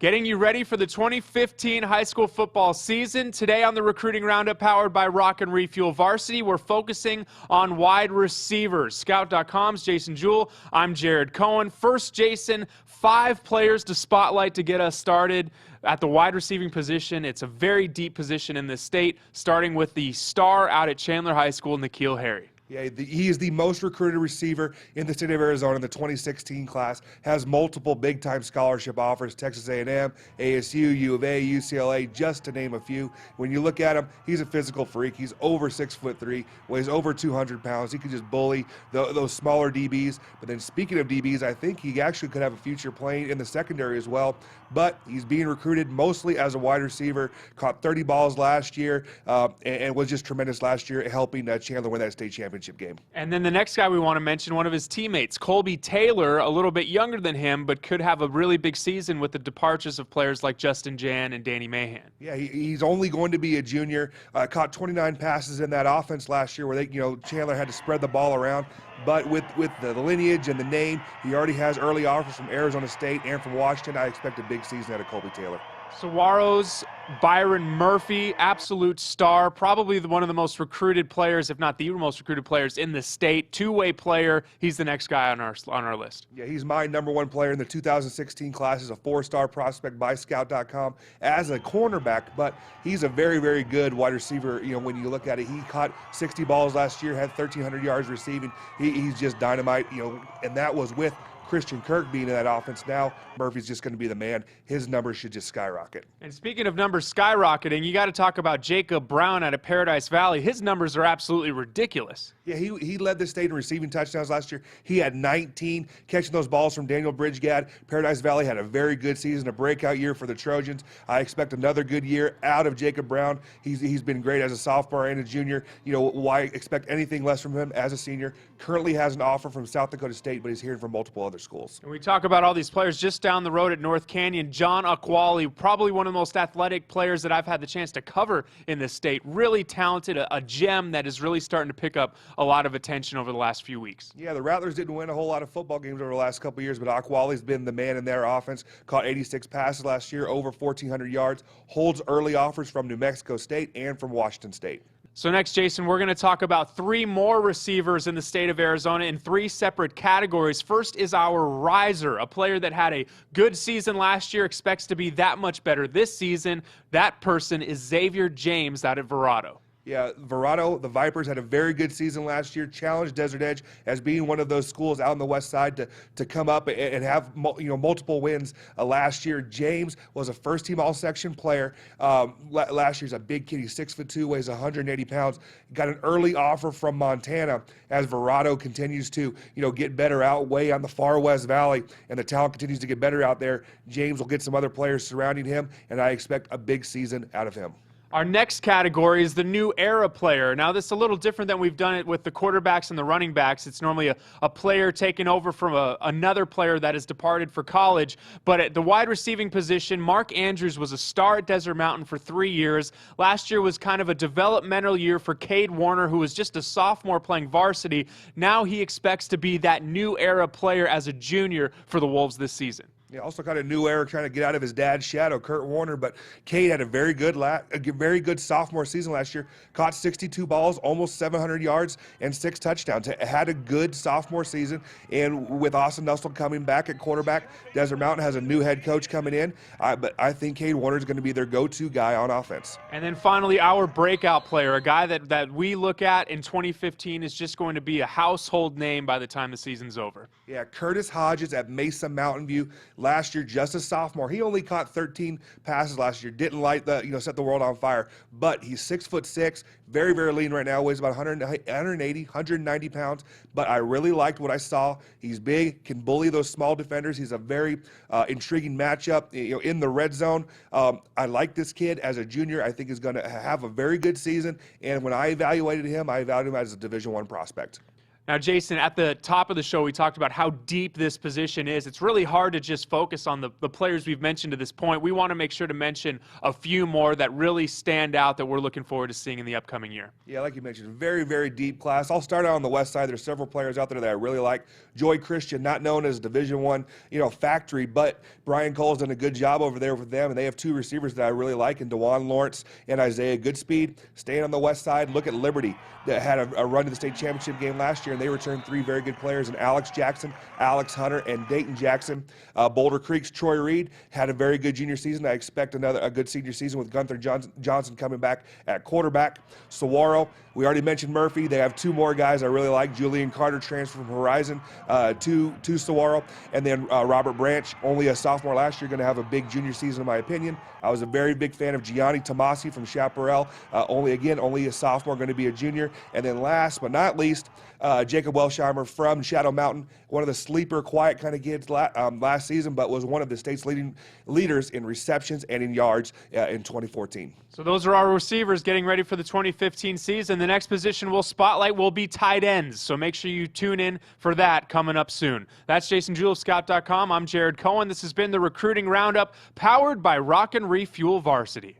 Getting you ready for the 2015 high school football season. Today on the Recruiting Roundup powered by Rock and Refuel Varsity, we're focusing on wide receivers. Scout.com's Jason Jewell. I'm Jared Cohen. First, Jason, 5 players to spotlight to get us started at the wide receiving position. It's a very deep position in this state, starting with the star out at Chandler High School, Nikhil Harry. Yeah, he is the most recruited receiver in the state of Arizona in the 2016 class, has multiple big-time scholarship offers, Texas A&M, ASU, U of A, UCLA, just to name a few. When you look at him, he's a physical freak. He's over 6'3", weighs over 200 pounds. He can just bully those smaller DBs. But then speaking of DBs, I think he actually could have a future playing in the secondary as well. But he's being recruited mostly as a wide receiver, caught 30 balls last year, and was just tremendous last year, helping Chandler win that state championship game. And then the next guy we want to mention, one of his teammates, Colby Taylor, a little bit younger than him, but could have a really big season with the departures of players like Justin Jan and Danny Mahan. Yeah, he's only going to be a junior. Caught 29 passes in that offense last year where Chandler had to spread the ball around. But with the lineage and the name, he already has early offers from Arizona State and from Washington. I expect a big season out of Colby Taylor. Saguaro's Byron Murphy, absolute star, probably one of the most recruited players, if not the most recruited players in the state. Two-way player. He's the next guy on our list. Yeah, he's my #1 player in the 2016 class. He's a 4-star prospect by Scout.com as a cornerback, but he's a very, very good wide receiver. When you look at it, he caught 60 balls last year, had 1,300 yards receiving. He's just dynamite, and that was with Christian Kirk being in that offense. Now Murphy's just going to be the man. His numbers should just skyrocket. And speaking of numbers skyrocketing, you got to talk about Jacob Brown out of Paradise Valley. His numbers are absolutely ridiculous. Yeah, he led the state in receiving touchdowns last year. He had 19 catching those balls from Daniel Bridgegad. Paradise Valley had a very good season, a breakout year for the Trojans. I expect another good year out of Jacob Brown. He's been great as a sophomore and a junior. Why expect anything less from him as a senior? Currently has an offer from South Dakota State, but he's hearing from multiple other schools. And we talk about all these players just down the road at North Canyon. Jonna Quiles, probably one of the most athletic players that I've had the chance to cover in this state. Really talented, a gem that is really starting to pick up a lot of attention over the last few weeks. Yeah, the Rattlers didn't win a whole lot of football games over the last couple of years, but Quiles has been the man in their offense. Caught 86 passes last year, over 1,400 yards. Holds early offers from New Mexico State and from Washington State. So next, Jason, we're going to talk about 3 more receivers in the state of Arizona in 3 separate categories. First is our riser, a player that had a good season last year, expects to be that much better this season. That person is Xavier James out at Verrado. Yeah, Verrado, the Vipers, had a very good season last year, challenged Desert Edge as being one of those schools out on the west side to come up and have multiple wins last year. James was a first-team all-section player. Last year's a big kid. He's 6'2", weighs 180 pounds. Got an early offer from Montana as Verrado continues to get better out way on the far west valley, and the talent continues to get better out there. James will get some other players surrounding him, and I expect a big season out of him. Our next category is the new era player. Now, this is a little different than we've done it with the quarterbacks and the running backs. It's normally a player taking over from another player that has departed for college. But at the wide receiving position, Mark Andrews was a star at Desert Mountain for 3 years. Last year was kind of a developmental year for Cade Warner, who was just a sophomore playing varsity. Now he expects to be that new era player as a junior for the Wolves this season. Yeah, also got a new era trying to get out of his dad's shadow, Kurt Warner. But Cade had a very good sophomore season last year. Caught 62 balls, almost 700 yards, and 6 touchdowns. Had a good sophomore season. And with Austin Nussel coming back at quarterback, Desert Mountain has a new head coach coming in. But I think Cade Warner is going to be their go-to guy on offense. And then finally, our breakout player, a guy that we look at in 2015 is just going to be a household name by the time the season's over. Yeah, Curtis Hodges at Mesa Mountain View. Last year, just a sophomore. He only caught 13 passes last year. Didn't set the world on fire. But he's 6'6", very, very lean right now. Weighs about 180, 190 pounds. But I really liked what I saw. He's big, can bully those small defenders. He's a very intriguing matchup. In the red zone. I like this kid as a junior. I think he's going to have a very good season. And when I evaluated him, I evaluated him as a Division I prospect. Now, Jason, at the top of the show, we talked about how deep this position is. It's really hard to just focus on the players we've mentioned to this point. We want to make sure to mention a few more that really stand out that we're looking forward to seeing in the upcoming year. Yeah, like you mentioned, very, very deep class. I'll start out on the west side. There's several players out there that I really like. Joy Christian, not known as Division I, factory, but Brian Cole's done a good job over there with them, and they have two receivers that I really like, in DeJuan Lawrence and Isaiah Goodspeed. Staying on the west side, look at Liberty, that had a run to the state championship game last year, and they returned three very good players in Alex Jackson, Alex Hunter, and Dayton Jackson. Boulder Creek's Troy Reed had a very good junior season. I expect a good senior season with Gunther Johnson coming back at quarterback. Saguaro, we already mentioned Murphy. They have two more guys I really like. Julian Carter transferred from Horizon to Saguaro, and then Robert Branch, only a sophomore last year, going to have a big junior season in my opinion. I was a very big fan of Gianni Tomasi from Chaparral, only a sophomore, going to be a junior. And then last but not least, Jacob Welsheimer from Shadow Mountain, one of the sleeper, quiet kind of kids last season, but was one of the state's leading leaders in receptions and in yards in 2014. So those are our receivers getting ready for the 2015 season. The next position we'll spotlight will be tight ends, so make sure you tune in for that coming up soon. That's JasonJuliusScout.com. I'm Jared Cohen. This has been the Recruiting Roundup, powered by Rock and Refuel Varsity.